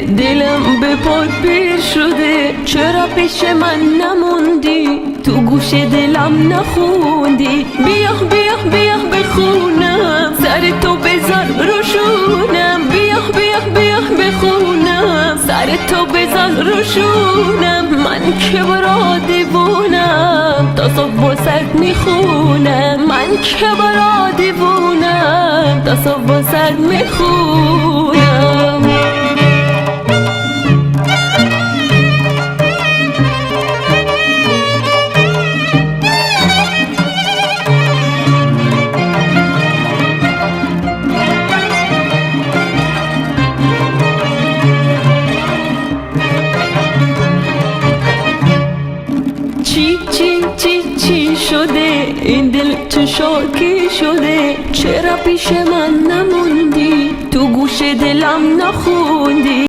دلم به پات پیر شده، چرا پیش من نموندی؟ تو گوش دلم نخوندی. بیا بیا بیا بخونم، سر تو بذار روشونم. بیا بیا بیا بخونم، سر تو بذار روشونم. من که برا دیوونم، تا صبح واسد میخونم. من که برا دیوونم، تا صبح واسد میخونم. چی شده؟ این دل چه شاکی شده؟ چرا پیش من نموندی؟ تو گوش دلم نخوندی؟